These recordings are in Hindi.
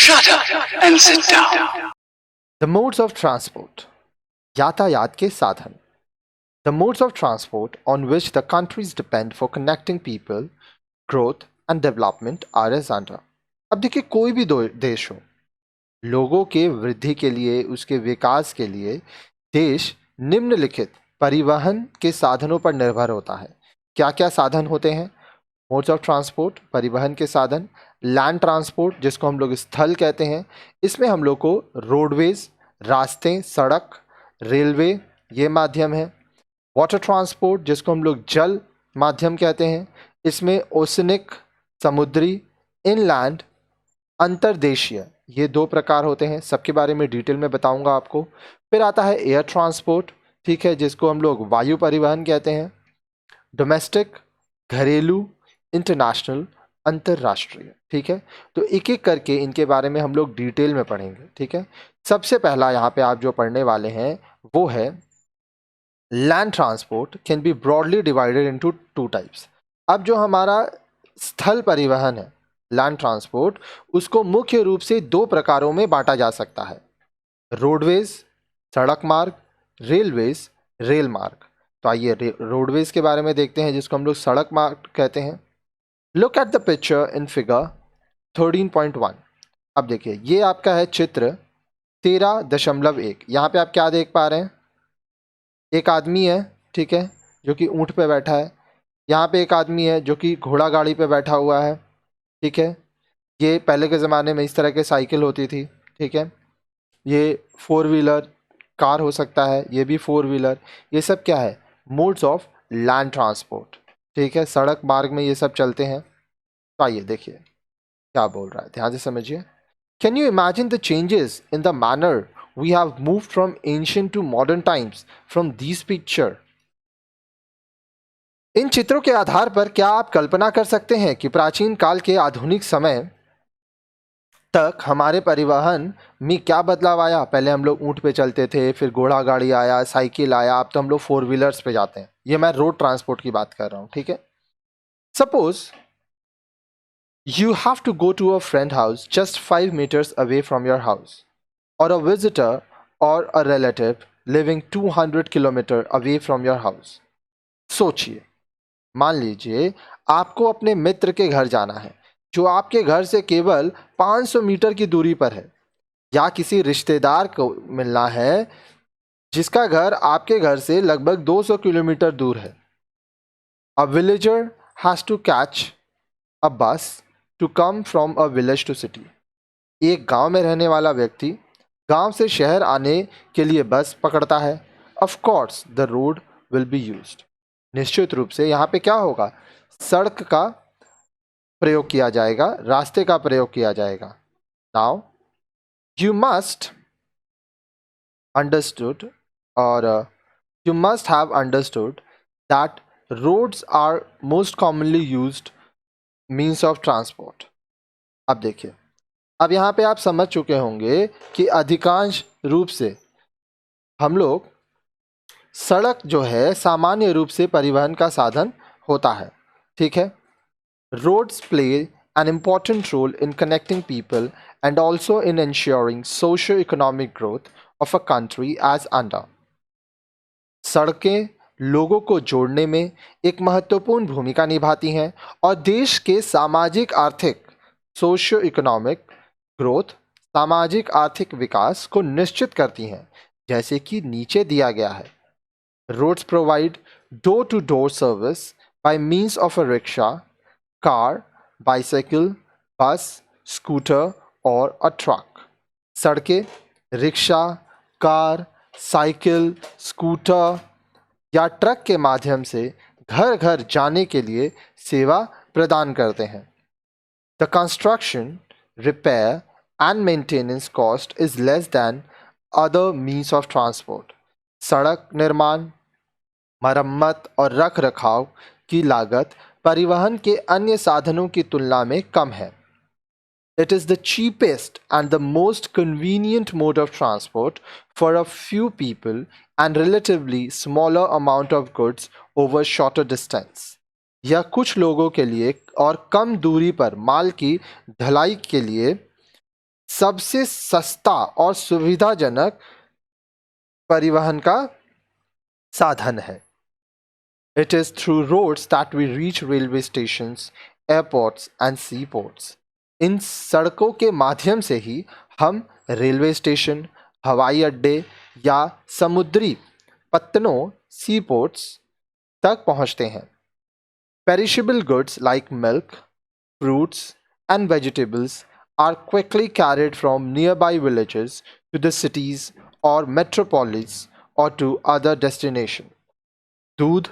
Shut up and sit down. The modes of transport. यातायात के साधन. The modes of transport on which the countries depend for connecting people, growth and development are as under. अब देखिए, कोई भी देश हो, लोगों के वृद्धि के लिए, उसके विकास के लिए देश निम्नलिखित परिवहन के साधनों पर निर्भर होता है. क्या क्या साधन होते हैं? मोड्स ऑफ ट्रांसपोर्ट, परिवहन के साधन. लैंड ट्रांसपोर्ट, जिसको हम लोग स्थल कहते हैं, इसमें हम लोग को रोडवेज, रास्ते, सड़क, रेलवे ये माध्यम है. वाटर ट्रांसपोर्ट, जिसको हम लोग जल माध्यम कहते हैं, इसमें ओशनिक, समुद्री, इनलैंड, अंतर्देशीय, ये दो प्रकार होते हैं. सबके बारे में डिटेल में बताऊंगा आपको. फिर आता है एयर ट्रांसपोर्ट, ठीक है, जिसको हम लोग वायु परिवहन कहते हैं. डोमेस्टिक, घरेलू, इंटरनेशनल, अंतर्राष्ट्रीय. ठीक है, तो एक एक करके इनके बारे में हम लोग डिटेल में पढ़ेंगे. ठीक है, सबसे पहला यहाँ पे आप जो पढ़ने वाले हैं वो है land transport can be broadly divided into two types. अब जो हमारा स्थल परिवहन है लैंड ट्रांसपोर्ट, उसको मुख्य रूप से दो प्रकारों में बांटा जा सकता है. रोडवेज, सड़क मार्ग, रेलवेज, रेल मार्ग. तो आइए रोडवेज के बारे में देखते हैं, जिसको हम लोग सड़क मार्ग कहते हैं. Look at the picture in figure 13.1. अब देखिए, ये आपका है चित्र 13.1. यहाँ पे आप क्या देख पा रहे हैं? एक आदमी है, ठीक है, जो कि ऊंट पे बैठा है. यहाँ पे एक आदमी है जो कि घोड़ा गाड़ी पे बैठा हुआ है. ठीक है, ये पहले के ज़माने में इस तरह के साइकिल होती थी. ठीक है, ये 4 व्हीलर कार हो सकता है, ये भी 4 व्हीलर. ये सब क्या है? Modes of land transport. ठीक है, सड़क मार्ग में ये सब चलते हैं. तो आइए देखिए क्या बोल रहा है, ध्यान से समझिए. Can you imagine the changes in the manner we have moved from ancient to modern times from this picture. इन चित्रों के आधार पर क्या आप कल्पना कर सकते हैं कि प्राचीन काल के आधुनिक समय तक हमारे परिवहन में क्या बदलाव आया? पहले हम लोग ऊंट पे चलते थे, फिर घोड़ा गाड़ी आया, साइकिल आया, अब तो हम लोग 4 व्हीलर्स पे जाते हैं. ये मैं रोड ट्रांसपोर्ट की बात कर रहा हूँ. ठीक है, suppose you have to go to a friend house just 5 meters away from your house, or a visitor or a relative living 200 kilometer away from your house. सोचिए, मान लीजिए आपको अपने मित्र के घर जाना है जो आपके घर से केवल 500 मीटर की दूरी पर है, या किसी रिश्तेदार को मिलना है जिसका घर आपके घर से लगभग 200 किलोमीटर दूर है. A villager has to catch a bus to come from a village to city. एक गांव में रहने वाला व्यक्ति गांव से शहर आने के लिए बस पकड़ता है. Of course, the road will be used. निश्चित रूप से यहाँ पे क्या होगा? सड़क का प्रयोग किया जाएगा, रास्ते का प्रयोग किया जाएगा. Now, you must understood or you must have understood that roads are most commonly used means of transport. अब देखिए, अब यहाँ पे आप समझ चुके होंगे कि अधिकांश रूप से हम लोग सड़क जो है सामान्य रूप से परिवहन का साधन होता है. ठीक है, roads play an important role in connecting people and also in ensuring socio economic growth of a country as under. सड़कें लोगों को जोड़ने में एक महत्वपूर्ण भूमिका निभाती हैं और देश के सामाजिक आर्थिक सोशियो इकोनॉमिक ग्रोथ, सामाजिक आर्थिक विकास को निश्चित करती हैं, जैसे कि नीचे दिया गया है. Roads provide door to door service by means of a rickshaw, car, bicycle, bus, scooter और अ ट्रक. सड़कें रिक्शा, कार, साइकिल, स्कूटर या ट्रक के माध्यम से घर घर जाने के लिए सेवा प्रदान करते हैं. The construction, repair and maintenance cost is less than other means of transport. सड़क निर्माण, मरम्मत और रख रखाव की लागत परिवहन के अन्य साधनों की तुलना में कम है. It is the cheapest and the most convenient mode of transport for a few people and relatively smaller amount of goods over shorter distance. यह कुछ लोगों के लिए और कम दूरी पर माल की ढलाई के लिए सबसे सस्ता और सुविधाजनक परिवहन का साधन है। It is through roads that we reach railway stations, airports and seaports. इन सड़कों के माध्यम से ही हम रेलवे स्टेशन, हवाई अड्डे या समुद्री पत्तनों सीपोर्ट्स तक पहुंचते हैं। Perishable goods like milk, fruits and vegetables are quickly carried from nearby villages to the cities or metropolis or to other destinations. दूध,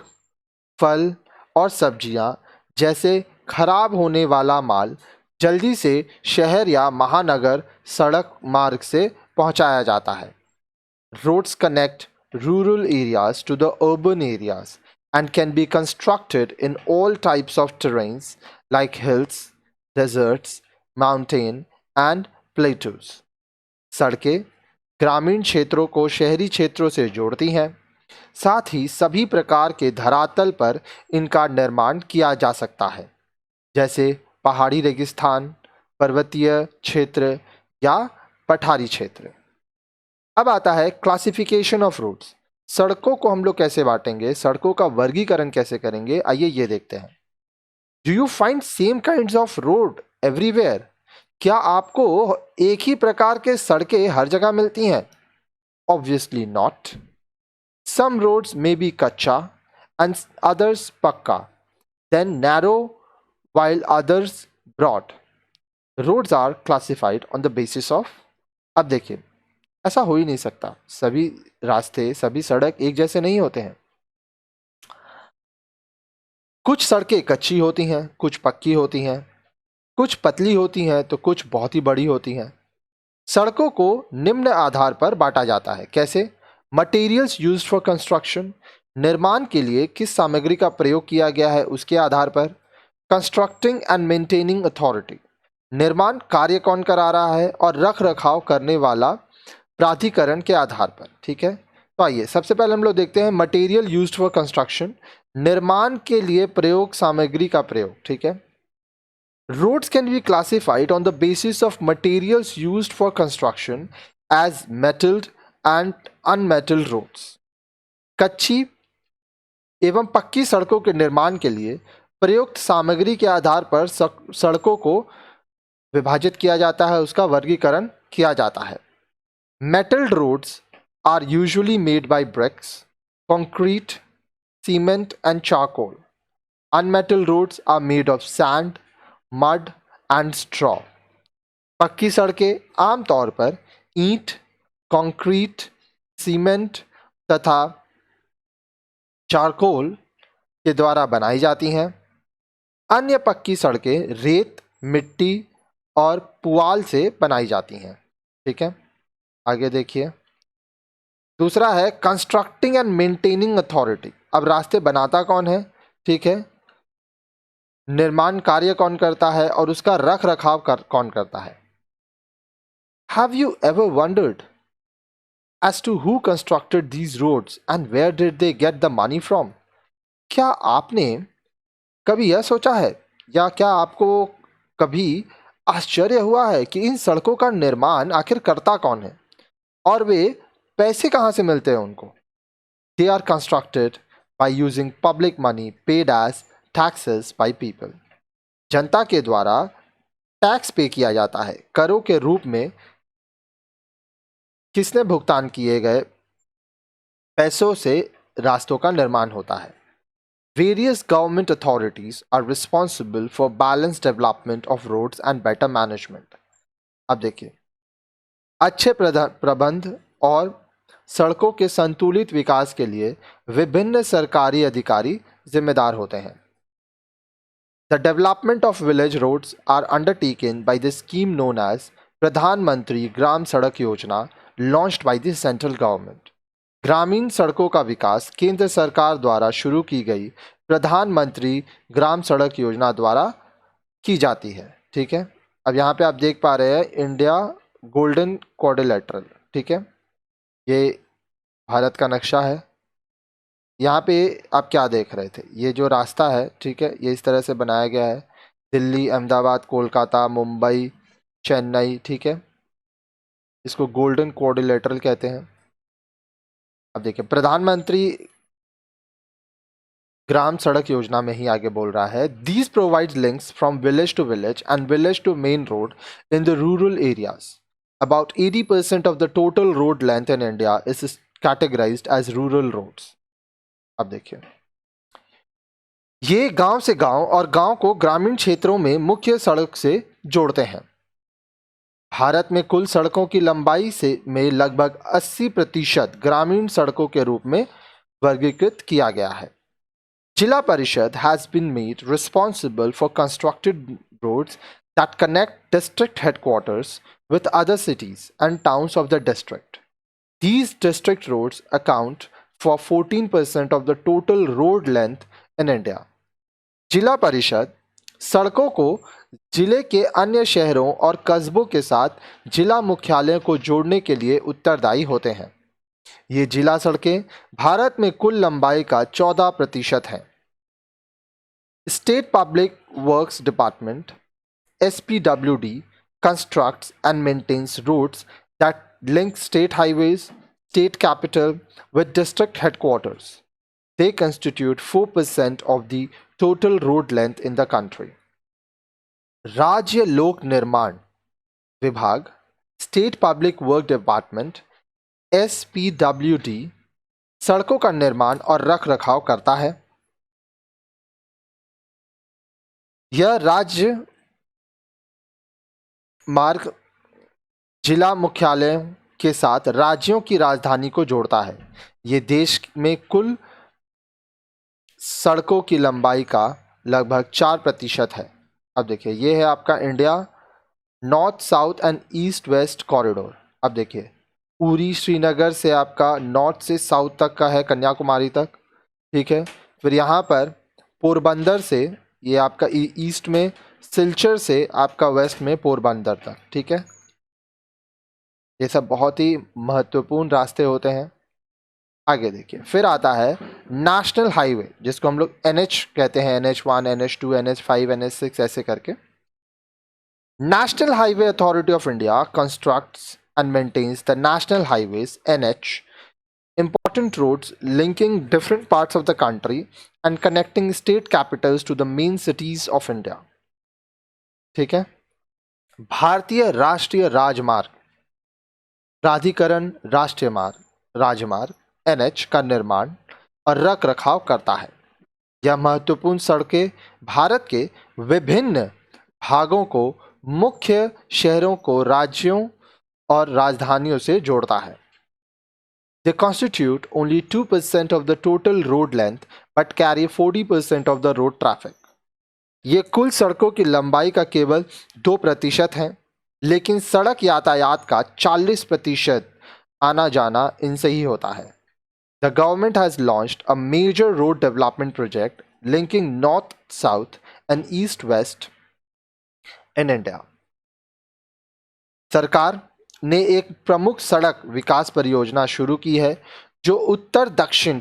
फल और सब्जियां जैसे खराब होने वाला माल जल्दी से शहर या महानगर सड़क मार्ग से पहुंचाया जाता है। Roads connect rural areas to the urban areas and can be constructed in all types of terrains like hills, deserts, mountain and plateaus. सड़कें ग्रामीण क्षेत्रों को शहरी क्षेत्रों से जोड़ती हैं। साथ ही सभी प्रकार के धरातल पर इनका निर्माण किया जा सकता है, जैसे पहाड़ी रेगिस्तान, पर्वतीय क्षेत्र या पठारी क्षेत्र। अब आता है क्लासिफिकेशन ऑफ रोड्स। सड़कों को हम लोग कैसे बांटेंगे, सड़कों का वर्गीकरण कैसे करेंगे, आइए ये देखते हैं। Do you find same kinds of road everywhere? क्या आपको एक ही प्रकार के सड़कें हर जगह मिलती हैं? Obviously not. Some roads may be kacha and others pakka, then narrow while others broad. Roads are classified on the basis of, अब देखिए ऐसा हो ही नहीं सकता, सभी रास्ते सभी सड़क एक जैसे नहीं होते हैं। कुछ सड़कें कच्ची होती हैं, कुछ पक्की होती हैं, कुछ पतली होती हैं तो कुछ बहुत ही बड़ी होती हैं। सड़कों को निम्न आधार पर बांटा जाता है। कैसे? मटेरियल्स यूज्ड फॉर कंस्ट्रक्शन, निर्माण के लिए किस सामग्री का प्रयोग किया गया है उसके आधार पर। कंस्ट्रक्टिंग एंड मेंटेनिंग अथॉरिटी, निर्माण कार्य कौन करा रहा है और रख रखाव करने वाला प्राधिकरण के आधार पर। ठीक है, तो आइए सबसे पहले हम लोग देखते हैं मटेरियल यूज्ड फॉर कंस्ट्रक्शन, निर्माण के लिए प्रयोग सामग्री का प्रयोग। ठीक है, roads can be classified on the basis of materials used for construction as metalled and unmetalled roads. कच्ची एवं पक्की सड़कों के निर्माण के लिए प्रयुक्त सामग्री के आधार पर सड़कों को विभाजित किया जाता है, उसका वर्गीकरण किया जाता है। Metalled roads are usually made by bricks, concrete, cement and charcoal. Unmetalled roads are made of sand, mud and straw. पक्की सड़कें आमतौर पर ईंट, कंक्रीट, सीमेंट तथा चारकोल के द्वारा बनाई जाती हैं। अन्य पक्की सड़कें रेत, मिट्टी और पुआल से बनाई जाती हैं। ठीक है, आगे देखिए। दूसरा है कंस्ट्रक्टिंग एंड मेंटेनिंग अथॉरिटी। अब रास्ते बनाता कौन है? ठीक है, निर्माण कार्य कौन करता है और उसका रख रखाव कौन करता है। Have you ever wondered as to who constructed these roads and where did they get the money from? क्या आपने कभी यह सोचा है या क्या आपको कभी आश्चर्य हुआ है कि इन सड़कों का निर्माण आखिर करता कौन है और वे पैसे कहाँ से मिलते हैं उनको? They are constructed by using public money paid as taxes by people. जनता के द्वारा टैक्स पे किया जाता है, करों के रूप में किसने भुगतान किए गए पैसों से रास्तों का निर्माण होता है। Various government authorities are responsible for balanced development of roads and better management. अब देखिए, अच्छे प्रबंध और सड़कों के संतुलित विकास के लिए विभिन्न सरकारी अधिकारी जिम्मेदार होते हैं। The development of village roads are undertaken by the scheme known as प्रधानमंत्री ग्राम सड़क योजना, launched by the central government. ग्रामीण सड़कों का विकास केंद्र सरकार द्वारा शुरू की गई प्रधानमंत्री ग्राम सड़क योजना द्वारा की जाती है। ठीक है, अब यहाँ पे आप देख पा रहे हैं इंडिया गोल्डन क्वाड्रिलेटरल। ठीक है, ये भारत का नक्शा है। यहाँ पे आप क्या देख रहे थे, ये जो रास्ता है, ठीक है, ये इस तरह से बनाया गया है। दिल्ली, अहमदाबाद, कोलकाता, मुंबई, चेन्नई, ठीक है, इसको गोल्डन क्वाड्रिलेटरल कहते हैं। अब देखिए, प्रधानमंत्री ग्राम सड़क योजना में ही आगे बोल रहा है, these provide links from village to village and village to main road in the rural areas. About 80% of the total road length in India is categorized as rural roads. अब देखिए, ये गांव से गांव और गांव को ग्रामीण क्षेत्रों में मुख्य सड़क से जोड़ते हैं। भारत में कुल सड़कों की लंबाई से में लगभग 80% ग्रामीण सड़कों के रूप में वर्गीकृत किया गया है। Jilla Parishad has been made responsible for constructed roads that connect district headquarters with other cities and towns of the district. These district roads account for 14% of the total road length in India. जिला परिषद सड़कों को जिले के अन्य शहरों और कस्बों के साथ जिला मुख्यालयों को जोड़ने के लिए उत्तरदायी होते हैं। ये जिला सड़कें भारत में कुल लंबाई का 14% हैं। State Public Works Department (SPWD) constructs and maintains roads that link state highways, state capital with district headquarters. They constitute 4% of the total road length in the country. राज्य लोक निर्माण विभाग state public work department SPWD सड़कों का निर्माण और रख रखाव करता है। यह राज्य मार्ग जिला मुख्यालयों के साथ राज्यों की राजधानी को जोड़ता है। ये देश में कुल सड़कों की लंबाई का लगभग 4% है। अब देखिए, ये है आपका India north south and east west corridor. अब देखिए, उरी श्रीनगर से आपका नॉर्थ से साउथ तक का है, कन्याकुमारी तक, ठीक है। फिर यहाँ पर पोरबंदर से ये आपका ईस्ट में, सिलचर से आपका वेस्ट में पोरबंदर तक, ठीक है। ये सब बहुत ही महत्वपूर्ण रास्ते होते हैं। आगे देखिए, फिर आता है नेशनल हाईवे, जिसको हम लोग NH कहते हैं, NH1, NH2, NH5, NH6 ऐसे करके। National highway authority of India constructs and maintains the national highways NH, important roads linking different parts of the country and connecting state capitals to the main cities of India. ठीक है। भारतीय राष्ट्रीय राजमार्ग प्राधिकरण राष्ट्रीय मार्ग राजमार्ग NH का निर्माण और रख रखाव करता है। यह महत्वपूर्ण सड़कें भारत के विभिन्न भागों को मुख्य शहरों को राज्यों और राजधानियों से जोड़ता है। They constitute only 2% of the total road length but carry 40% of the road traffic. ये कुल सड़कों की लंबाई का केवल 2% है, लेकिन सड़क यातायात का 40% आना जाना इनसे ही होता है। The government has launched a major road development project linking north, south and east, west in India. सरकार ने एक प्रमुख सड़क विकास परियोजना शुरू की है जो उत्तर, दक्षिण,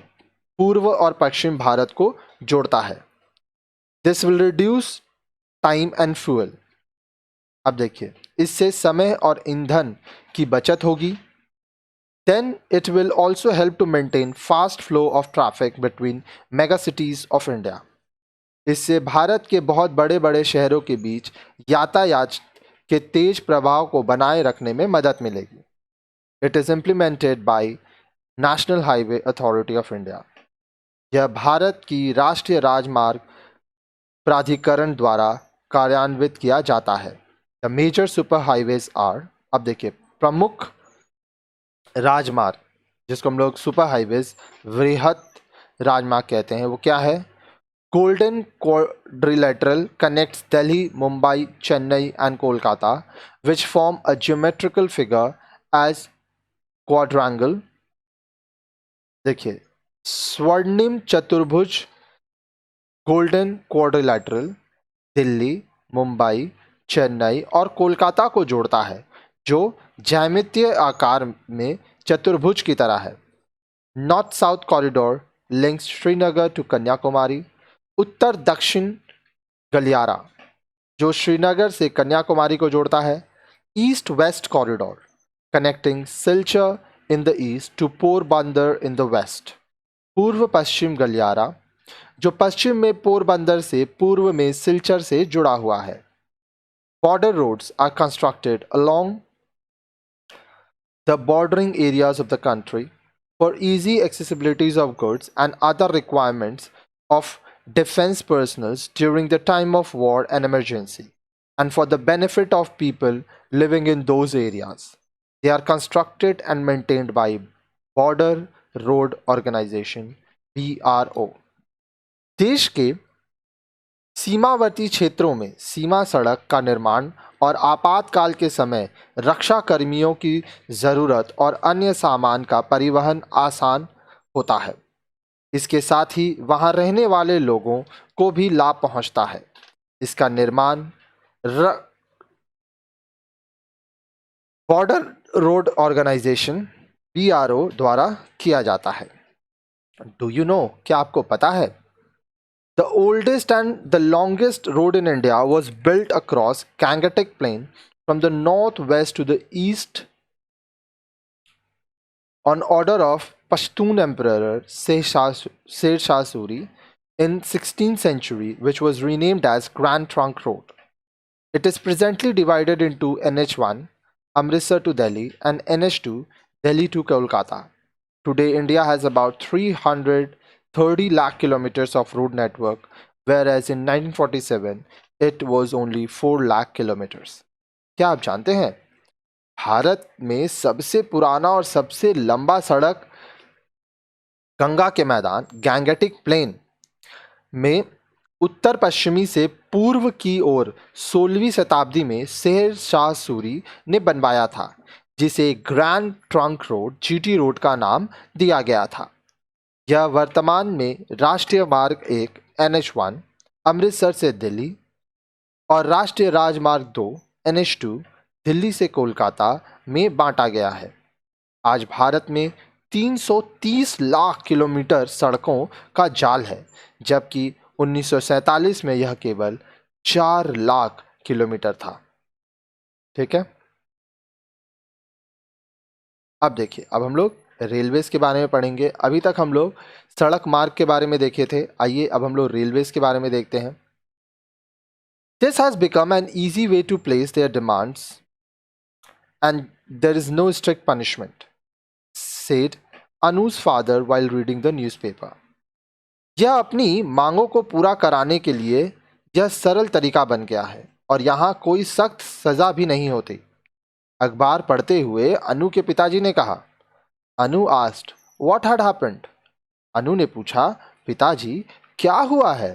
पूर्व और पश्चिम भारत को जोड़ता है। This will reduce time and fuel. अब देखिए, इससे समय और ईंधन की बचत होगी। Then it will also help to maintain fast flow of traffic between mega cities of India. इससे भारत के बहुत बड़े बड़े शहरों के बीच यातायात के तेज प्रवाह को बनाए रखने में मदद मिलेगी। It is implemented by national highway authority of India. यह भारत की राष्ट्रीय राजमार्ग प्राधिकरण द्वारा कार्यान्वित किया जाता है। The major super highways are, अब देखिए, प्रमुख राजमार्ग जिसको हम लोग सुपर हाईवेज, वृहत राजमार्ग कहते हैं, वो क्या है? Golden Quadrilateral connects Delhi, Mumbai, Chennai and Kolkata, which form a geometrical figure as quadrangle. देखिए, स्वर्णिम चतुर्भुज गोल्डन क्वाड्रिलैटरल दिल्ली, मुंबई, चेन्नई और कोलकाता को जोड़ता है, जो ज्यामितीय आकार में चतुर्भुज की तरह है। North south corridor links Srinagar to Kanyakumari. उत्तर दक्षिण गलियारा जो श्रीनगर से कन्याकुमारी को जोड़ता है। East west corridor connecting Silchar in the east to Porbandar in the west. पूर्व पश्चिम गलियारा जो पश्चिम में पोरबंदर से पूर्व में सिलचर से जुड़ा हुआ है. Border roads are constructed along the bordering areas of the country for easy accessibilities of goods and other requirements of defense personnel during the time of war and emergency, and for the benefit of people living in those areas. They are constructed and maintained by Border Road Organization (BRO). देश के सीमावर्ती क्षेत्रों में सीमा सड़क का निर्माण और आपातकाल के समय रक्षा कर्मियों की ज़रूरत और अन्य सामान का परिवहन आसान होता है. इसके साथ ही वहां रहने वाले लोगों को भी लाभ पहुंचता है. इसका निर्माण बॉर्डर रोड ऑर्गेनाइजेशन BRO द्वारा किया जाता है. डू यू नो, क्या आपको पता है? The oldest and the longest road in India was built across Gangetic Plain from the northwest to the east on order of Pashtun Emperor Sher Shah Suri in 16th century, which was renamed as Grand Trunk Road. It is presently divided into NH1 Amritsar to Delhi and NH2 Delhi to Kolkata. Today, India has about 330 lakh kilometers of road network, whereas in 1947 it was only 4 lakh kilometers. क्या आप जानते हैं भारत में सबसे पुराना और सबसे लंबा सड़क गंगा के मैदान गैंगेटिक प्लेन में उत्तर पश्चिमी से पूर्व की ओर 16वीं शताब्दी में शेर शाह सूरी ने बनवाया था, जिसे grand trunk road GT road का नाम दिया गया था. यह वर्तमान में राष्ट्रीय मार्ग 1 NH1 अमृतसर से दिल्ली और राष्ट्रीय राजमार्ग 2 NH2 दिल्ली से कोलकाता में बांटा गया है. आज भारत में 330 लाख किलोमीटर सड़कों का जाल है, जबकि 1947 में यह केवल 4 लाख किलोमीटर था. ठीक है, अब देखिए, अब हम लोग रेलवेज के बारे में पढ़ेंगे. अभी तक हम लोग सड़क मार्ग के बारे में देखे थे. आइए अब हम लोग रेलवेज के बारे में देखते हैं. This has become an easy way to place their demands and there is no strict punishment, said Anu's father while reading the newspaper. यह अपनी मांगों को पूरा कराने के लिए यह सरल तरीका बन गया है और यहाँ कोई सख्त सजा भी नहीं होती. अखबार पढ़ते हुए अनु के पिताजी ने कहा. Anu asked, "What had happened?" अनु ने पूछा, पिताजी क्या हुआ है?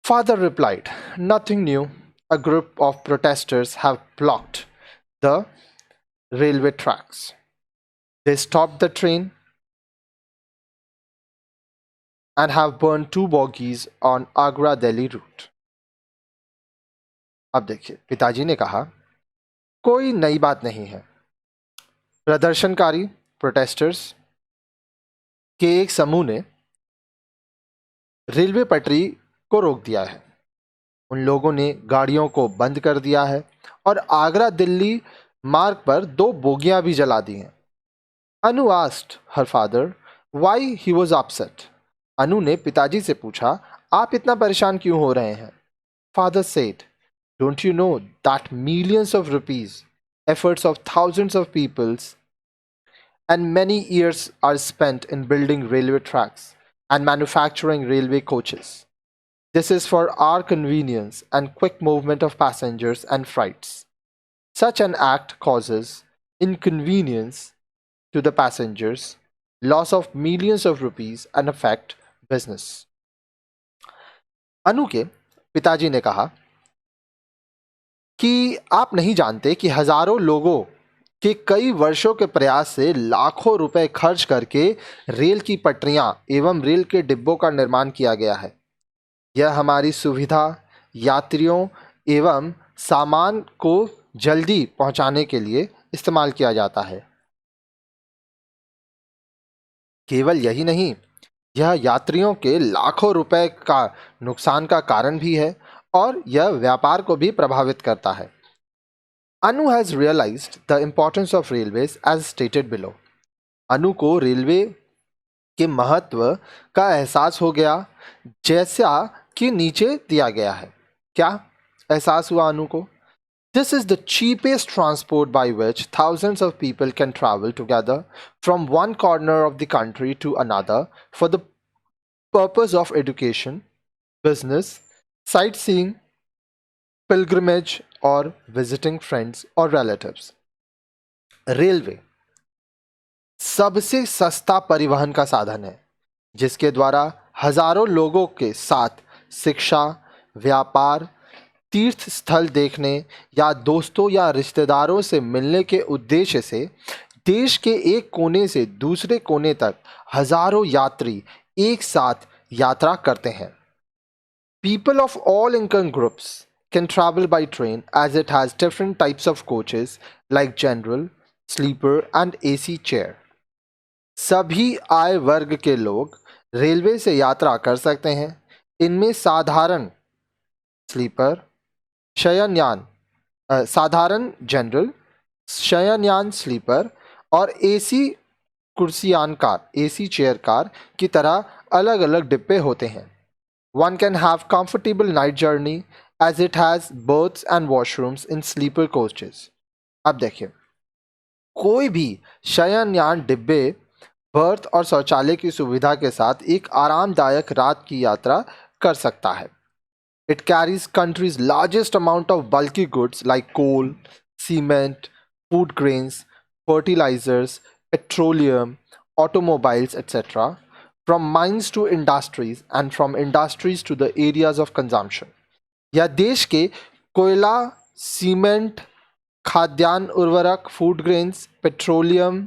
Father replied, "Nothing new. A group of protesters have blocked the railway tracks. They stopped the train and have burned 2 bogies on Agra-Delhi route." अब देखिए, पिताजी ने कहा, कोई नई बात नहीं है. प्रदर्शनकारी प्रोटेस्टर्स के एक समूह ने रेलवे पटरी को रोक दिया है. उन लोगों ने गाड़ियों को बंद कर दिया है और आगरा दिल्ली मार्ग पर 2 बोगियां भी जला दी हैं. Anu asked her father why he was upset. Anu ने पिताजी से पूछा, आप इतना परेशान क्यों हो रहे हैं? Father said, don't you know that millions of rupees, efforts of thousands of peoples and many years are spent in building railway tracks and manufacturing railway coaches. This is for our convenience and quick movement of passengers and freights. Such an act causes inconvenience to the passengers, loss of millions of rupees and affect business. अनु के पिताजी ने कहा कि आप नहीं जानते कि हजारों लोगों के कई वर्षों के प्रयास से लाखों रुपए खर्च करके रेल की पटरियां एवं रेल के डिब्बों का निर्माण किया गया है. यह हमारी सुविधा, यात्रियों एवं सामान को जल्दी पहुंचाने के लिए इस्तेमाल किया जाता है. केवल यही नहीं, यह यात्रियों के लाखों रुपए का नुकसान का कारण भी है और यह व्यापार को भी प्रभावित करता है. Anu has realized the importance of railways as stated below. अनु को रेलवे के महत्व का एहसास हो गया जैसा कि नीचे दिया गया है. क्या एहसास हुआ अनु को? This is the cheapest transport by which thousands of people can travel together from one corner of the country to another for the purpose of education, business, sightseeing, pilgrimage, or visiting friends or relatives. Railway सबसे सस्ता परिवहन का साधन है जिसके द्वारा हजारों लोगों के साथ शिक्षा, व्यापार, तीर्थ स्थल देखने या दोस्तों या रिश्तेदारों से मिलने के उद्देश्य से देश के एक कोने से दूसरे कोने तक हजारों यात्री एक साथ यात्रा करते हैं. People of all income groups can travel by train as it has different types of coaches like general, sleeper and AC chair. सभी आय वर्ग के लोग रेलवे से यात्रा कर सकते हैं. इनमें साधारण स्लीपर, शयनयान साधारण जनरल, शयनयान स्लीपर और एसी कुर्सियान कार, एसी चेयर कार की तरह अलग अलग डिब्बे होते हैं. One can have comfortable night journey as it has berths and washrooms in sleeper coaches. अब देखिए, कोई भी शयनयान डिब्बे, बर्थ और शौचालय की सुविधा के साथ एक आरामदायक रात की यात्रा कर सकता है. It carries country's largest amount of bulky goods like coal, cement, food grains, fertilizers, petroleum, automobiles, etc. from mines to industries and from industries to the areas of consumption. यह देश के कोयला, सीमेंट, खाद्यान्न उर्वरक, फूड ग्रेन्स, पेट्रोलियम,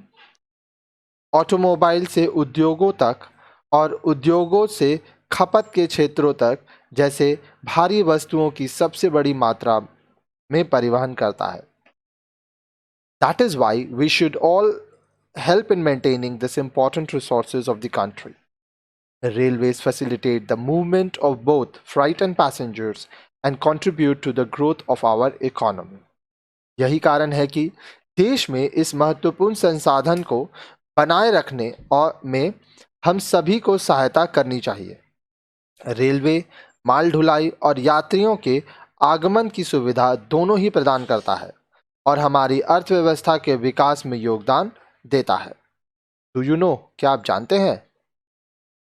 ऑटोमोबाइल से उद्योगों तक और उद्योगों से खपत के क्षेत्रों तक जैसे भारी वस्तुओं की सबसे बड़ी मात्रा में परिवहन करता है. That is why we should all help in maintaining this important resources of the country. Railways facilitate the movement of both freight and passengers and contribute to the growth of our economy. यही कारण है कि देश में इस महत्वपूर्ण संसाधन को बनाए रखने और में हम सभी को सहायता करनी चाहिए. रेलवे माल ढुलाई और यात्रियों के आगमन की सुविधा दोनों ही प्रदान करता है और हमारी अर्थव्यवस्था के विकास में योगदान देता है. डू यू नो, क्या आप जानते हैं?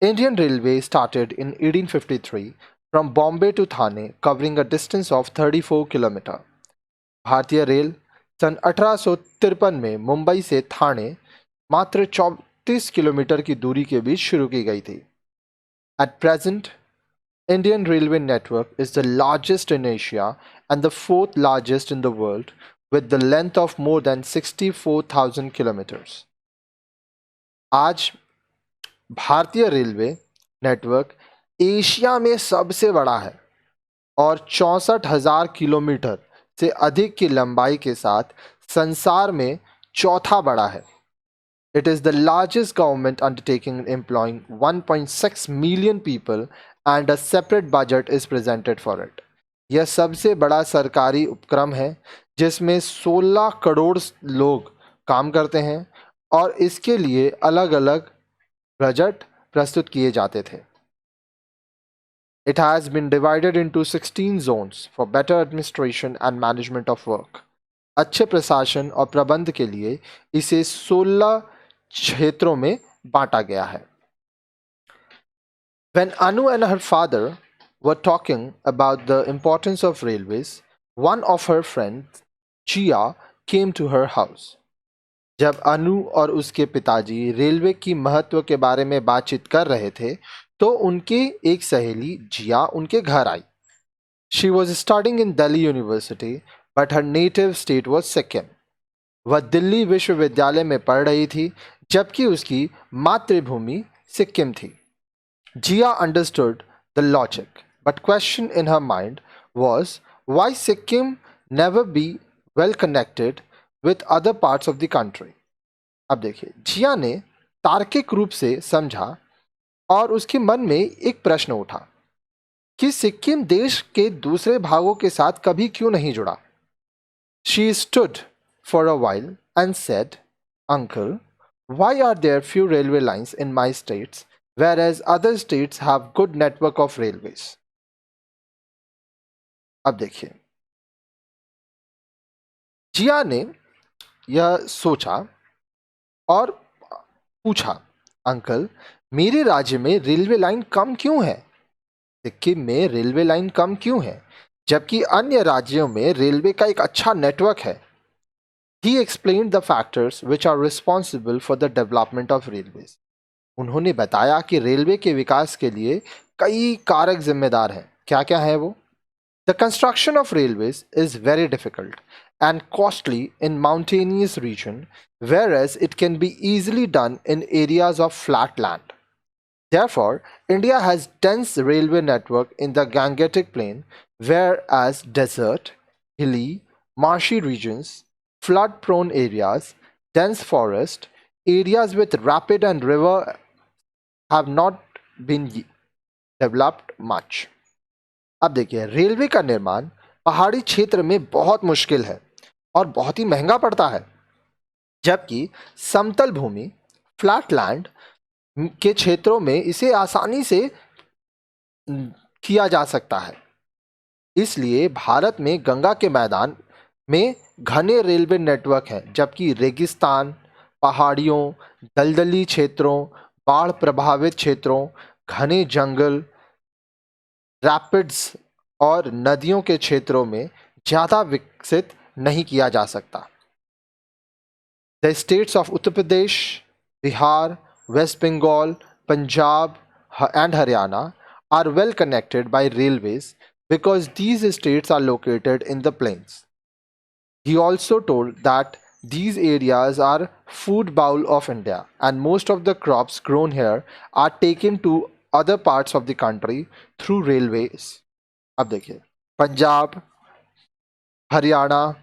Indian Railway started in 1853 from Bombay to Thane, covering a distance of 34 km. भारतीय रेल सन 1853 में मुंबई से थाने मात्र 34 किलोमीटर की दूरी के बीच शुरू की गई थी. At present, Indian Railway network is the largest in Asia and the fourth largest in the world with the length of more than 64,000 kilometers. आज भारतीय रेलवे नेटवर्क एशिया में सबसे बड़ा है और 64,000 किलोमीटर से अधिक की लंबाई के साथ संसार में चौथा बड़ा है. It is the largest government undertaking employing 1.6 million people and a separate budget is presented for it. यह सबसे बड़ा सरकारी उपक्रम है जिसमें 16 करोड़ लोग काम करते हैं और इसके लिए अलग अलग बजट प्रस्तुत किए जाते थे. It has been divided into 16 zones for better administration and management of work. अच्छे प्रशासन और प्रबंध के लिए इसे 16 क्षेत्रों में बांटा गया है. When Anu and her father were talking about the importance of railways, one of her friends, Jia, came to her house. जब अनु और उसके पिताजी रेलवे की महत्व के बारे में बातचीत कर रहे थे तो उनकी एक सहेली जिया उनके घर आई. She was studying in Delhi University, but her native state was Sikkim. वह दिल्ली विश्वविद्यालय में पढ़ रही थी जबकि उसकी मातृभूमि सिक्किम थी. Jia understood the logic, but question in her mind was why Sikkim never be well connected with other parts of the country. अब देखिए, जिया ने तार्किक रूप से समझा और उसके मन में एक प्रश्न उठा कि सिक्किम देश के दूसरे भागों के साथ कभी क्यों नहीं जुड़ा. She stood for a while and said, "Uncle, why are there few railway lines in my states, whereas other states have good network of railways?" अब देखिए, जिया ने यह सोचा और पूछा, "अंकल, मेरे राज्य में रेलवे लाइन कम क्यों है? सिक्किम में रेलवे लाइन कम क्यों है, जबकि अन्य राज्यों में रेलवे का एक अच्छा नेटवर्क है?" He explained the factors which are responsible for the development of railways. उन्होंने बताया कि रेलवे के विकास के लिए कई कारक जिम्मेदार हैं। क्या क्या है वो? The construction of railways is very difficult and costly in mountainous region, whereas it can be easily done in areas of flat land. Therefore, India has dense railway network in the Gangetic Plain, whereas desert, hilly, marshy regions, flood-prone areas, dense forest, areas with rapid and river have not been developed much. अब देखिए, रेलवे का निर्माण पहाड़ी क्षेत्र में बहुत मुश्किल है और बहुत ही महंगा पड़ता है, जबकि समतल भूमि, फ्लैट लैंड के क्षेत्रों में इसे आसानी से किया जा सकता है। इसलिए भारत में गंगा के मैदान में घने रेलवे नेटवर्क हैं, जबकि रेगिस्तान, पहाड़ियों, दलदली क्षेत्रों, बाढ़ प्रभावित क्षेत्रों, घने जंगल, रैपिड्स और नदियों के क्षेत्रों में ज़्यादा विकसित नहीं किया जा सकता। The states of Uttar Pradesh, Bihar, West Bengal, Punjab, and Haryana are well connected by railways because these states are located in the plains. He also told that these areas are food bowl of India and most of the crops grown here are taken to other parts of the country through railways. अब देखिए, पंजाब, हरियाणा,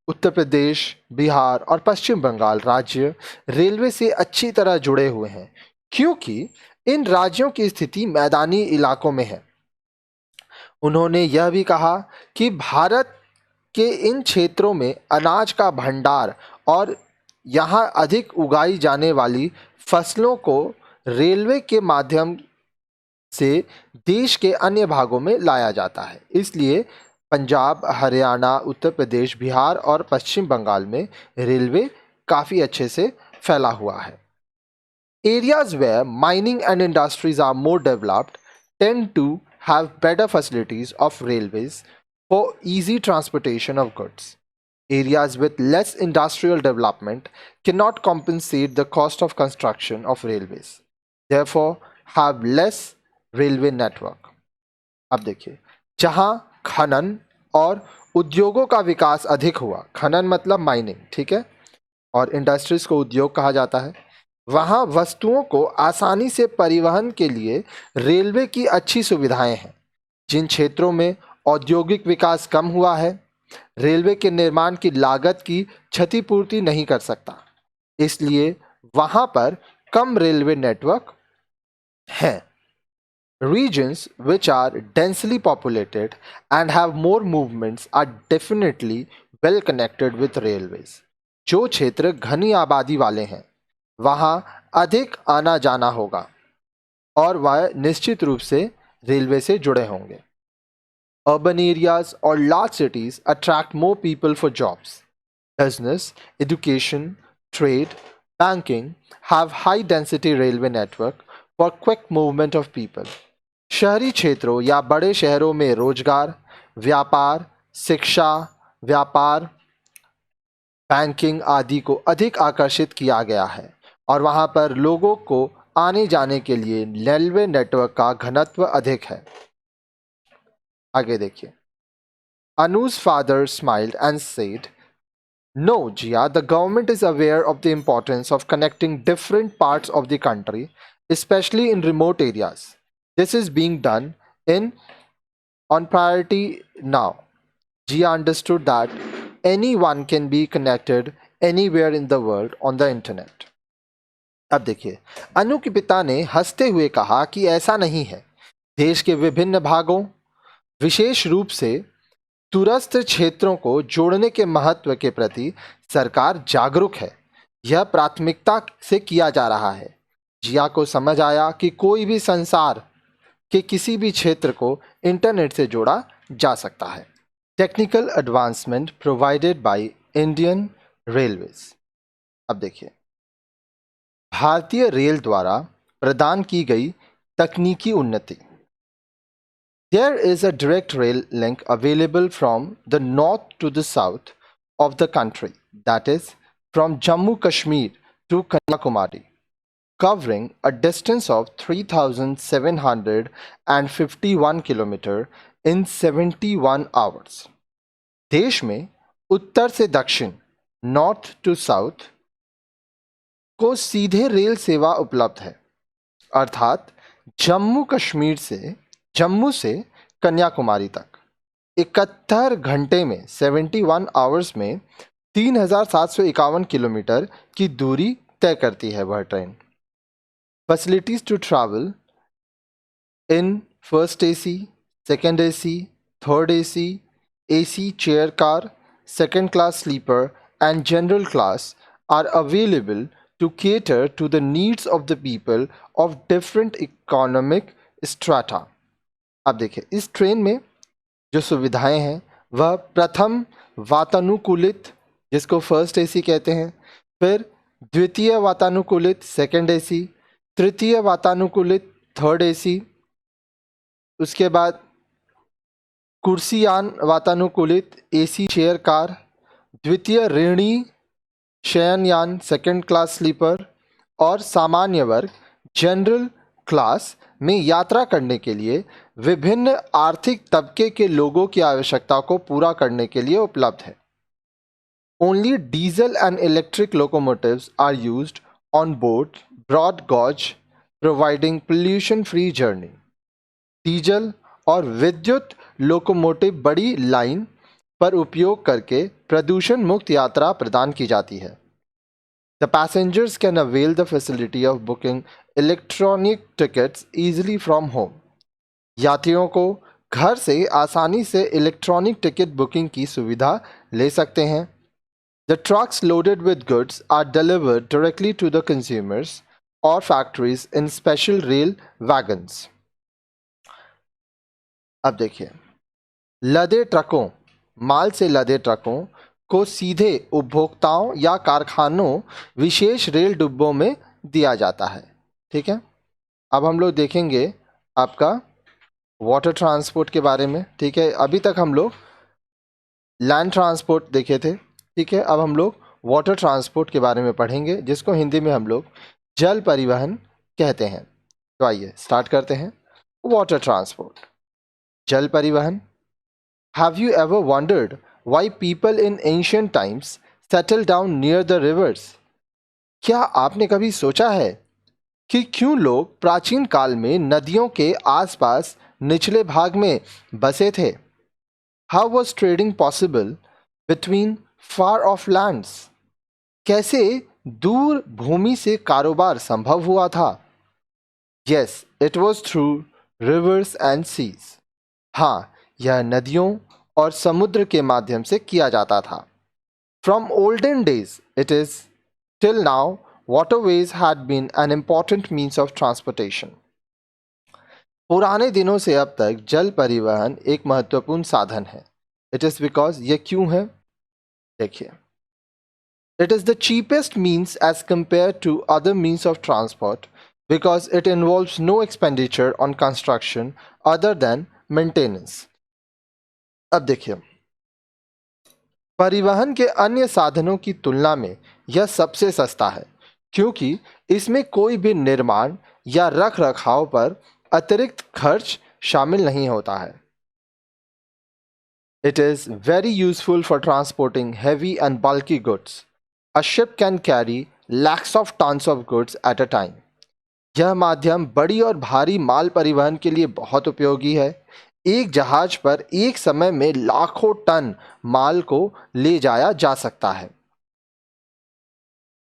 उत्तर प्रदेश, बिहार और पश्चिम बंगाल राज्य रेलवे से अच्छी तरह जुड़े हुए हैं क्योंकि इन राज्यों की स्थिति मैदानी इलाकों में है। उन्होंने यह भी कहा कि भारत के इन क्षेत्रों में अनाज का भंडार और यहाँ अधिक उगाई जाने वाली फसलों को रेलवे के माध्यम से देश के अन्य भागों में लाया जाता है। इसलिए पंजाब, हरियाणा, उत्तर प्रदेश, बिहार और पश्चिम बंगाल में रेलवे काफ़ी अच्छे से फैला हुआ है। Areas where mining and industries are more developed tend to have better facilities of railways for easy transportation of goods. Areas with less industrial development cannot compensate the cost of construction of railways, therefore have less railway network. अब देखिए, जहाँ खनन और उद्योगों का विकास अधिक हुआ, खनन मतलब माइनिंग, ठीक है, और इंडस्ट्रीज को उद्योग कहा जाता है, वहाँ वस्तुओं को आसानी से परिवहन के लिए रेलवे की अच्छी सुविधाएं हैं। जिन क्षेत्रों में औद्योगिक विकास कम हुआ है, रेलवे के निर्माण की लागत की क्षतिपूर्ति नहीं कर सकता, इसलिए वहाँ पर कम रेलवे नेटवर्क हैं। Regions which are densely populated and have more movements are definitely well connected with railways. जो क्षेत्र घनी आबादी वाले हैं, वहाँ अधिक आना जाना होगा और वह निश्चित रूप से रेलवे से जुड़े होंगे। Urban areas or large cities attract more people for jobs. Business, education, trade, banking have high density railway network for quick movement of people. शहरी क्षेत्रों या बड़े शहरों में रोजगार, व्यापार, शिक्षा, व्यापार, बैंकिंग आदि को अधिक आकर्षित किया गया है और वहां पर लोगों को आने जाने के लिए रेलवे नेटवर्क का घनत्व अधिक है। आगे देखिए, Anu's father smiled and said, "No, Jia, the government is aware of the importance of connecting different parts of the country, especially in remote areas. This is being done on priority now." Jia understood that anyone can be connected anywhere in the world on the internet. अब देखिए, अनु के पिता ने हंसते हुए कहा कि ऐसा नहीं है। देश के विभिन्न भागों, विशेष रूप से दूरस्थ क्षेत्रों को जोड़ने के महत्व के प्रति सरकार जागरूक है। यह प्राथमिकता से किया जा रहा है। जिया को समझ आया कि कोई भी संसार के किसी भी क्षेत्र को इंटरनेट से जोड़ा जा सकता है। Technical advancement provided by Indian railways. अब देखिए, भारतीय रेल द्वारा प्रदान की गई तकनीकी उन्नति। There is a direct rail link available from the north to the south of the country, that is, from Jammu Kashmir to Kanyakumari, covering a distance of 3,751 km in 71 hours. देश में उत्तर से दक्षिण, नॉर्थ टू साउथ को सीधे रेल सेवा उपलब्ध है, अर्थात जम्मू से कन्याकुमारी तक 71 घंटे में 71 आवर्स में 3,751 किलोमीटर की दूरी तय करती है वह ट्रेन। Facilities to travel in first AC, second AC, third AC, AC chair car, second class sleeper and general class are available to cater to the needs of the people of different economic strata. अब देखिए, इस ट्रेन में जो सुविधाएं हैं वह प्रथम वातानुकूलित, जिसको फर्स्ट एसी कहते हैं, फिर द्वितीय वातानुकूलित सेकंड एसी, तृतीय वातानुकूलित थर्ड एसी, उसके बाद कुर्सीयान वातानुकूलित एसी चेयर कार, द्वितीय रेणी शयनयान सेकंड क्लास स्लीपर और सामान्य वर्ग जनरल क्लास में यात्रा करने के लिए विभिन्न आर्थिक तबके के लोगों की आवश्यकता को पूरा करने के लिए उपलब्ध है। Only diesel and electric locomotives are used on board broad gauge providing pollution free journey. Diesel और विद्युत लोकोमोटिव बड़ी लाइन पर उपयोग करके प्रदूषण मुक्त यात्रा प्रदान की जाती है। The passengers can avail the facility of booking electronic tickets easily from home. यात्रियों को घर से आसानी से इलेक्ट्रॉनिक टिकट बुकिंग की सुविधा ले सकते हैं। The trucks loaded with goods are delivered directly to the consumers or factories in special rail wagons. अब देखिए, लदे ट्रकों, माल से लदे ट्रकों को सीधे उपभोक्ताओं या कारखानों विशेष रेल डिब्बों में दिया जाता है। ठीक है, अब हम लोग देखेंगे आपका वाटर ट्रांसपोर्ट के बारे में। ठीक है, अभी तक हम लोग लैंड ट्रांसपोर्ट देखे थे। ठीक है, अब हम लोग वाटर ट्रांसपोर्ट के बारे में पढ़ेंगे, जिसको हिंदी में हम लोग जल परिवहन कहते हैं। तो आइए स्टार्ट करते हैं। वाटर ट्रांसपोर्ट, जल परिवहन। Have you ever wondered why people in ancient times settled down near the rivers? क्या आपने कभी सोचा है कि क्यों लोग प्राचीन काल में नदियों के आसपास निचले भाग में बसे थे? How was trading possible between far off lands? कैसे दूर भूमि से कारोबार संभव हुआ था? Yes, it was through rivers and seas. हाँ, यह नदियों और समुद्र के माध्यम से किया जाता था। From olden days, it is till now, waterways had been an important means of transportation. पुराने दिनों से अब तक जल परिवहन एक महत्वपूर्ण साधन है। It is because, यह क्यों है? देखिए, it is the cheapest means as compared to other means of transport because it involves no expenditure on construction other than maintenance. अब देखिए, परिवहन के अन्य साधनों की तुलना में यह सबसे सस्ता है क्योंकि इसमें कोई भी निर्माण या रख रखाव पर अतिरिक्त खर्च शामिल नहीं होता है। It is very useful for transporting heavy and bulky goods. A ship can carry lakhs of tons of goods at a time. यह माध्यम बड़ी और भारी माल परिवहन के लिए बहुत उपयोगी है। एक जहाज पर एक समय में लाखों टन माल को ले जाया जा सकता है।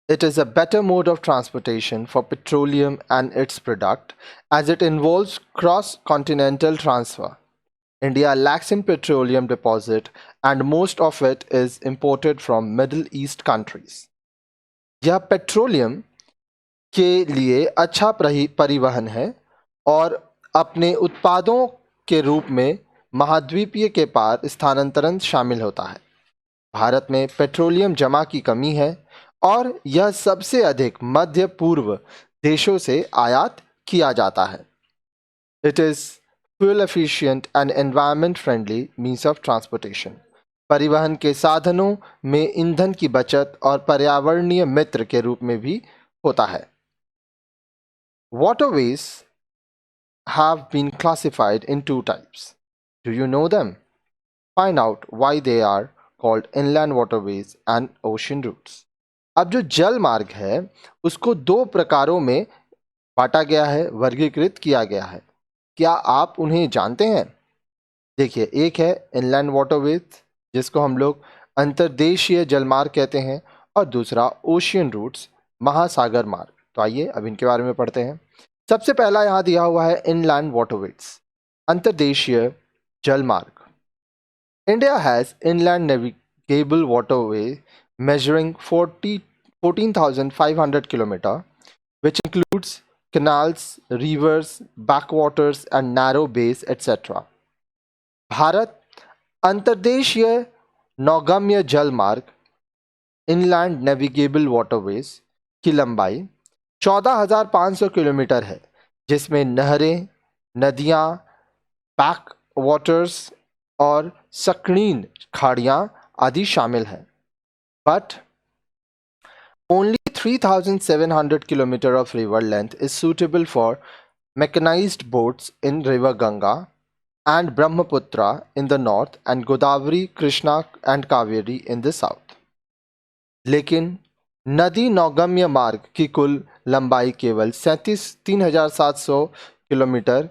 It is a better mode of transportation for petroleum and its product as it involves cross-continental transfer. India lacks in petroleum deposit and most of it is imported from Middle East countries. यह पेट्रोलियम के लिए अच्छा परिवहन है और अपने उत्पादों के रूप में महाद्वीपीय के पार स्थानांतरण शामिल होता है। भारत में पेट्रोलियम जमा की कमी है और यह सबसे अधिक मध्य पूर्व देशों से आयात किया जाता है। It is fuel efficient and environment friendly means of transportation. परिवहन के साधनों में ईंधन की बचत और पर्यावरणीय मित्र के रूप में भी होता है। Waterways have been classified in two types. Do you know them? Find out why they are called inland waterways and ocean routes. अब जो जल मार्ग है उसको दो प्रकारों में बांटा गया है, वर्गीकृत किया गया है। क्या आप उन्हें जानते हैं? देखिए, एक है इनलैंड वाटरवेज जिसको हम लोग अंतर्देशीय जलमार्ग कहते हैं और दूसरा ओशियन रूट्स महासागर मार्ग। तो आइए अब इनके बारे में पढ़ते हैं। सबसे पहला यहाँ दिया हुआ है इनलैंड वाटरवेज, अंतर्देशीय जलमार्ग। India has inland navigable waterway measuring 14,500 kilometers, which includes canals, rivers, backwaters, and narrow bays, etc. Bharat अंतर्देशीय नौगम्य जल मार्ग इनलैंड नेविगेबल वाटरवेज की लंबाई 14,500 किलोमीटर है, जिसमें नहरें, नदियां, बैक वाटर्स और संकीर्ण खाड़ियां आदि शामिल हैं। But only 3,700 kilometers of river length is suitable for mechanized boats in River Ganga and Brahmaputra in the north and Godavari, Krishna and Kaveri in the south. लेकिन नदी नौगम्य मार्ग की कुल लंबाई केवल 3,700 किलोमीटर,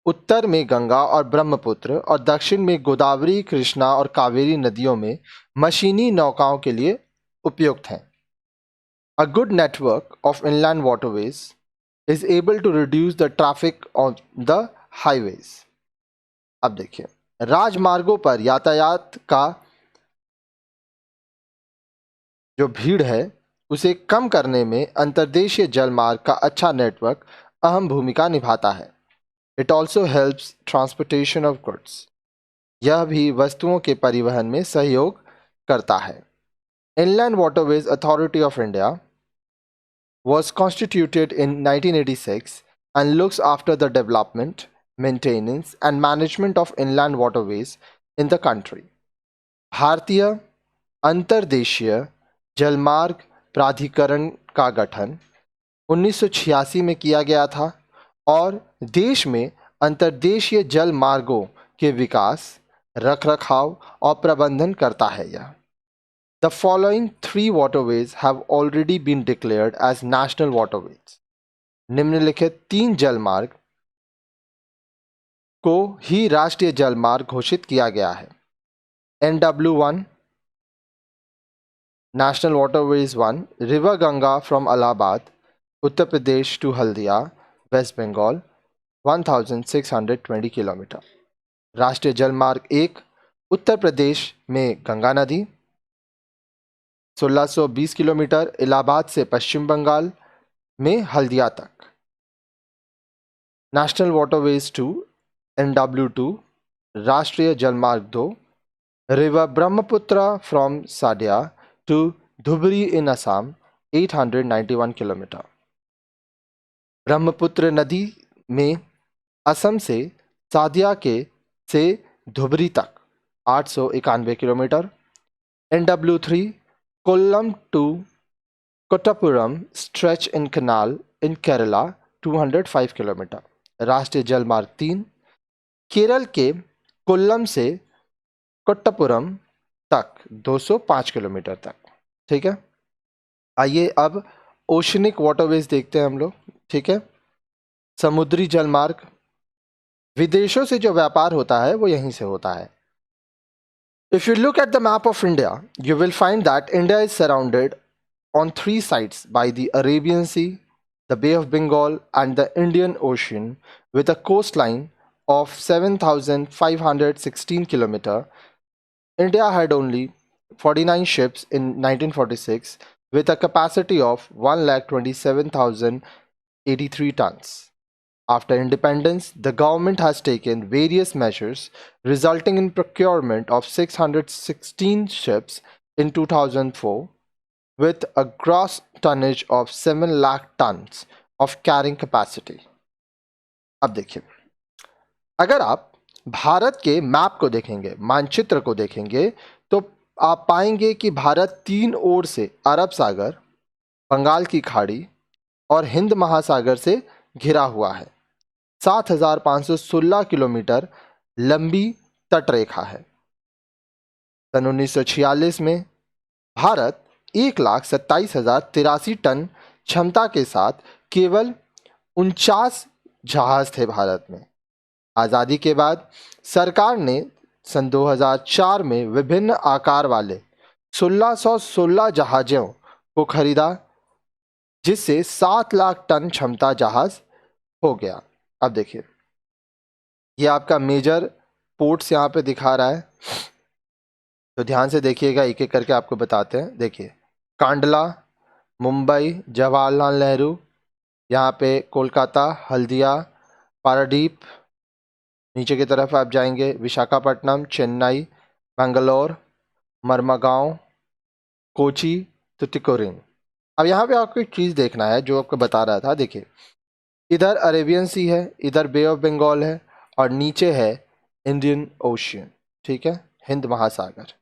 उत्तर में गंगा और ब्रह्मपुत्र और दक्षिण में गोदावरी, कृष्णा और कावेरी नदियों में मशीनी नौकाओं के लिए उपयुक्त हैं। A good network of inland waterways is able to reduce the traffic on the highways. अब देखिए, राजमार्गों पर यातायात का जो भीड़ है उसे कम करने में अंतर्देशीय जलमार्ग का अच्छा नेटवर्क अहम भूमिका निभाता है। It also helps transportation of goods. यह भी वस्तुओं के परिवहन में सहयोग करता है। Inland Waterways Authority of India was constituted in 1986 and looks after the development, maintenance and management of inland waterways in the country. भारतीय अंतर्देशीय जलमार्ग प्राधिकरण का गठन 1986 में किया गया था और देश में अंतर्देशीय जल मार्गों के विकास, रखरखाव और प्रबंधन करता है। यह The following three waterways have already been declared as national waterways. निम्नलिखित तीन जलमार्ग को ही राष्ट्रीय जलमार्ग घोषित किया गया है। NW1 National Waterways 1 River Ganga from Allahabad, Uttar Pradesh to Haldia, West Bengal 1620 kilometre. राष्ट्रीय जलमार्ग 1 उत्तर प्रदेश में गंगा नदी 1620 किलोमीटर, इलाहाबाद से पश्चिम बंगाल में हल्दिया तक। नेशनल वाटरवेज 2 NW2 राष्ट्रीय जलमार्ग 2 river Brahmaputra from Sadiya to Dhubri in Assam 891 kilometre. Brahmaputra नदी में असम से सादिया से धुबरी तक 891 kilometre. NW3 Kollam to Kottapuram stretch in canal in Kerala 205 kilometre. राष्ट्रीय जलमार्ग 3 केरल के कोल्लम से कोट्टापुरम तक 205 किलोमीटर तक। ठीक है, आइए अब ओशनिक वाटरवेज देखते हैं हम लोग। ठीक है, समुद्री जलमार्ग, विदेशों से जो व्यापार होता है वो यहीं से होता है। If you look at the map of India, you will find that India is surrounded on three sides by the Arabian Sea, the Bay of Bengal, and the Indian Ocean with a coastline of 7,516 kilometer, India had only 49 ships in 1946 with a capacity of 1,27,083 tons. After independence, the government has taken various measures resulting in procurement of 616 ships in 2004 with a gross tonnage of 7 lakh tons of carrying capacity. अब देखिए, अगर आप भारत के मैप को देखेंगे, मानचित्र को देखेंगे, तो आप पाएंगे कि भारत तीन ओर से अरब सागर, बंगाल की खाड़ी और हिंद महासागर से घिरा हुआ है। 7,516 किलोमीटर लंबी तटरेखा है। सन 1946 में भारत 1,27,083 टन क्षमता के साथ केवल 49 जहाज थे भारत में। आज़ादी के बाद सरकार ने सन 2004 में विभिन्न आकार वाले 1616 जहाज़ों को खरीदा, जिससे 7 लाख टन क्षमता जहाज हो गया। अब देखिए, ये आपका मेजर पोर्ट्स यहाँ पे दिखा रहा है, तो ध्यान से देखिएगा, एक एक करके आपको बताते हैं। देखिए, कांडला, मुंबई, जवाहरलाल नेहरू, यहाँ पे कोलकाता, हल्दिया, पारादीप, नीचे की तरफ आप जाएंगे विशाखापट्टनम, चेन्नई, बेंगलोर, मरमगांव, कोची, तुतिकोरिन। अब यहाँ पे आपको एक चीज़ देखना है जो आपको बता रहा था। देखिए, इधर अरेबियन सी है, इधर बे ऑफ बंगाल है और नीचे है इंडियन ओशियन, ठीक है, हिंद महासागर।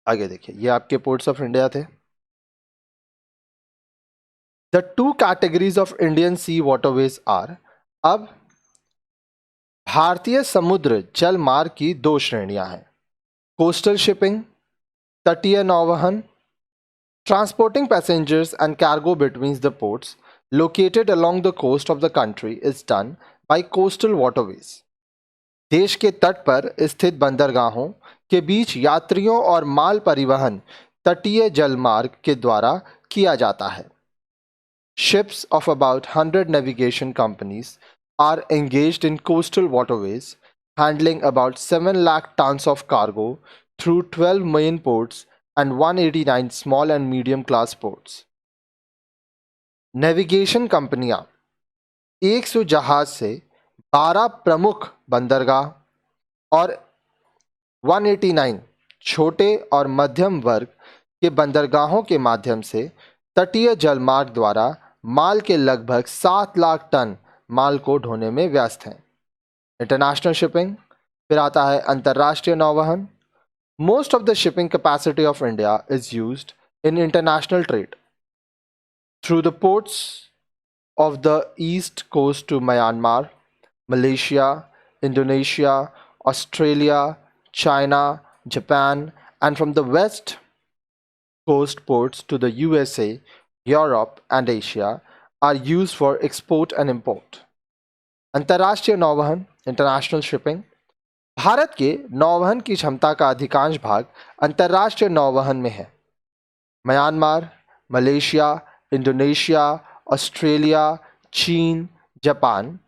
आगे देखिए, ये आपके पोर्ट्स ऑफ इंडिया थे। The two categories of Indian sea waterways are, अब भारतीय समुद्र जल मार्ग की दो श्रेणियां हैं, कोस्टल शिपिंग, तटीय नौवहन, transporting passengers and cargo between the ports located along the coast of the country is done by coastal waterways. देश के तट पर स्थित बंदरगाहों के बीच यात्रियों और माल परिवहन तटीय जल मार्ग के द्वारा किया जाता है। Ships of about 100 navigation companies are engaged in coastal waterways, handling about 7 lakh tons of cargo through 12 main ports and 189 small and medium class ports. Navigation कंपनियां 100 जहाज से 12 प्रमुख बंदरगाह और 189 छोटे और मध्यम वर्ग के बंदरगाहों के माध्यम से तटीय जलमार्ग द्वारा माल के लगभग 7 लाख टन माल को ढोने में व्यस्त हैं। इंटरनेशनल शिपिंग, फिर आता है अंतर्राष्ट्रीय नौवहन। Most of the shipping capacity of India is used in international trade through the ports of the east coast to Myanmar, Malaysia, Indonesia, Australia, China, Japan, and from the west coast ports to the USA, Europe, and Asia are used for export and import. अंतर्राष्ट्रीय नौवहन, international shipping, भारत के नौवहन की क्षमता का अधिकांश भाग अंतर्राष्ट्रीय नौवहन में है। म्यांमार, मलेशिया, इंडोनेशिया, ऑस्ट्रेलिया, चीन, जापान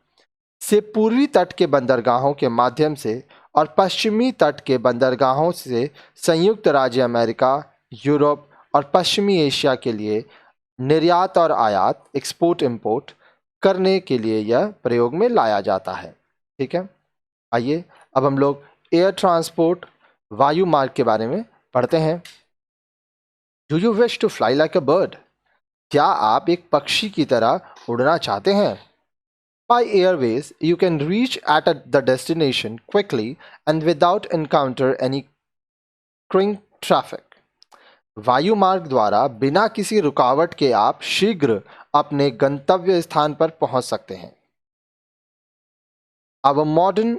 से पूर्वी तट के बंदरगाहों के माध्यम से और पश्चिमी तट के बंदरगाहों से संयुक्त राज्य अमेरिका, यूरोप और पश्चिमी एशिया के लिए निर्यात और आयात, एक्सपोर्ट इंपोर्ट करने के लिए यह प्रयोग में लाया जाता है। ठीक है, आइए अब हम लोग एयर ट्रांसपोर्ट, वायु मार्ग के बारे में पढ़ते हैं। Do you wish to fly like a bird? क्या आप एक पक्षी की तरह उड़ना चाहते हैं? By airways, you can reach at the destination quickly and without encounter any crowding traffic. वायु मार्ग द्वारा बिना किसी रुकावट के आप शीघ्र अपने गंतव्य स्थान पर पहुंच सकते हैं। Our modern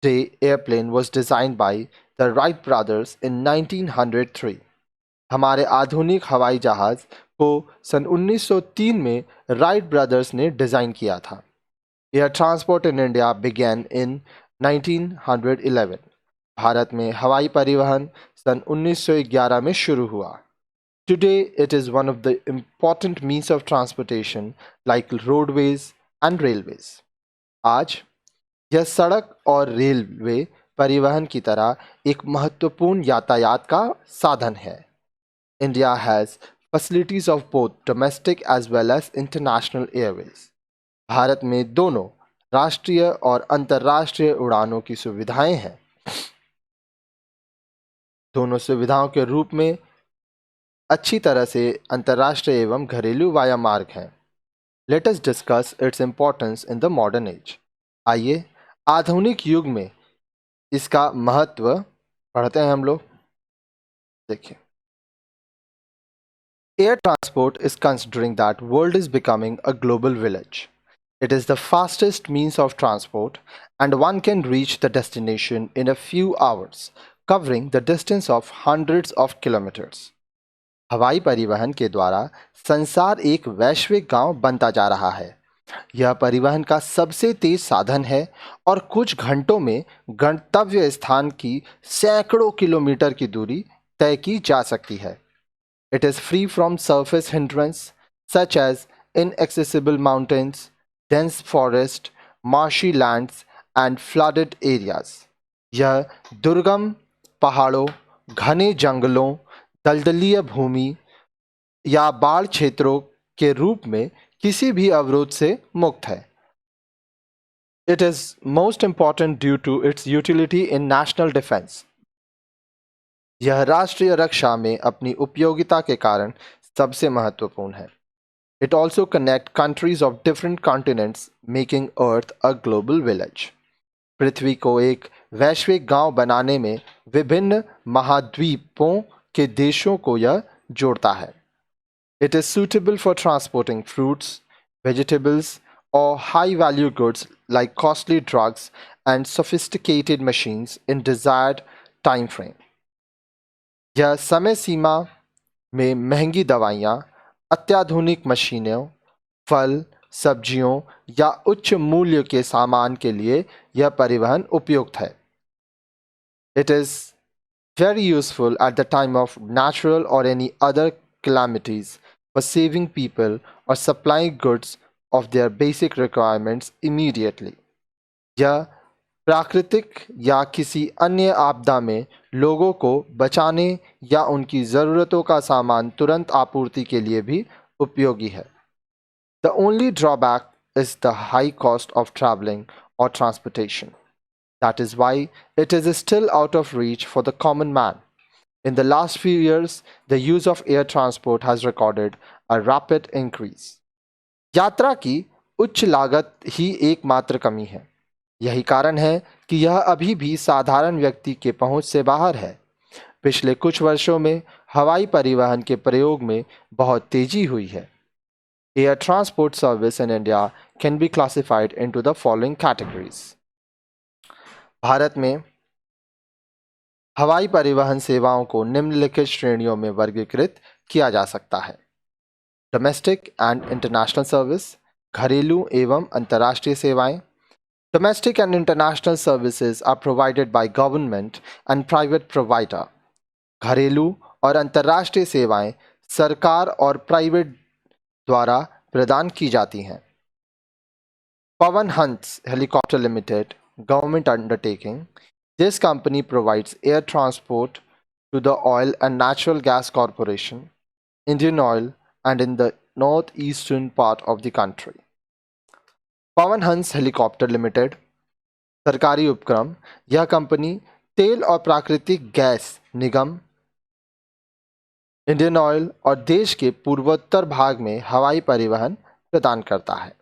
day airplane was designed by the Wright brothers in 1903. हमारे आधुनिक हवाई जहाज को सन 1903 में राइट ब्रदर्स ने डिज़ाइन किया था। Air transport in India began in 1911. Bharat में हवाई परिवहन सन 1911 में शुरू हुआ। Today it is one of the important means of transportation like roadways and railways. आज यह सड़क और रेलवे परिवहन की तरह एक महत्वपूर्ण यातायात का साधन है। India has facilities of both domestic as well as international airways. Bharat में दोनों राष्ट्रीय और अंतर्राष्ट्रीय उड़ानों की सुविधाएं हैं। दोनों सुविधाओं के रूप में अच्छी तरह से अंतर्राष्ट्रीय एवं घरेलू वाया मार्ग हैं। Let us discuss its importance in the modern age. आइए आधुनिक युग में इसका महत्व पढ़ते हैं हम लोग। देखिए, air transport is considering that world is becoming a global village. It is the fastest means of transport and one can reach the destination in a few hours, covering the distance of hundreds of kilometers. हवाई परिवहन के द्वारा संसार एक वैश्विक गांव बनता जा रहा है। यह परिवहन का सबसे तेज साधन है और कुछ घंटों में गंतव्य स्थान की सैकड़ों किलोमीटर की दूरी तय की जा सकती है। It is free from surface hindrance such as inaccessible mountains, dense forest, marshy lands and flooded areas. यह दुर्गम पहाड़ों, घने जंगलों, दलदलीय भूमि या बाढ़ क्षेत्रों के रूप में किसी भी अवरोध से मुक्त है। It is most important due to its utility in national defense. यह राष्ट्रीय रक्षा में अपनी उपयोगिता के कारण सबसे महत्वपूर्ण है। It also connects countries of different continents, making Earth a global village. पृथ्वी को एक वैश्विक गांव बनाने में विभिन्न महाद्वीपों के देशों को यह जोड़ता है। It is suitable for transporting fruits, vegetables, or high-value goods like costly drugs and sophisticated machines in desired time frame. यह समय सीमा में महंगी दवाइयाँ, अत्याधुनिक मशीनों, फल, सब्जियों या उच्च मूल्य के सामान के लिए यह परिवहन उपयुक्त है। It is very useful at the time of natural or any other calamities for saving people or supplying goods of their basic requirements immediately. यह प्राकृतिक या किसी अन्य आपदा में लोगों को बचाने या उनकी ज़रूरतों का सामान तुरंत आपूर्ति के लिए भी उपयोगी है। The only drawback is the high cost of traveling or transportation. That is why it is still out of reach for the common man. In the last few years, the use of air transport has recorded a rapid increase. यात्रा की उच्च लागत ही एकमात्र कमी है। यही कारण है कि यह अभी भी साधारण व्यक्ति के पहुंच से बाहर है। पिछले कुछ वर्षों में हवाई परिवहन के प्रयोग में बहुत तेजी हुई है। Air transport service in India can be classified into the following categories. Bharat में हवाई परिवहन सेवाओं को निम्नलिखित श्रेणियों में वर्गीकृत किया जा सकता है। डोमेस्टिक एंड इंटरनेशनल सर्विस, घरेलू एवं अंतर्राष्ट्रीय सेवाएं। Domestic and international services are provided by government and private provider. घरेलू और अंतर्राष्ट्रीय सेवाएं सरकार और प्राइवेट द्वारा प्रदान की जाती हैं। Pawan Hans Helicopter Limited, government undertaking. This company provides air transport to the Oil and Natural Gas Corporation, Indian Oil, and in the northeastern part of the country. Pawan Hans helicopter limited सरकारी उपक्रम। यह कंपनी तेल और प्राकृतिक गैस निगम, इंडियन ऑयल और देश के पूर्वोत्तर भाग में हवाई परिवहन प्रदान करता है।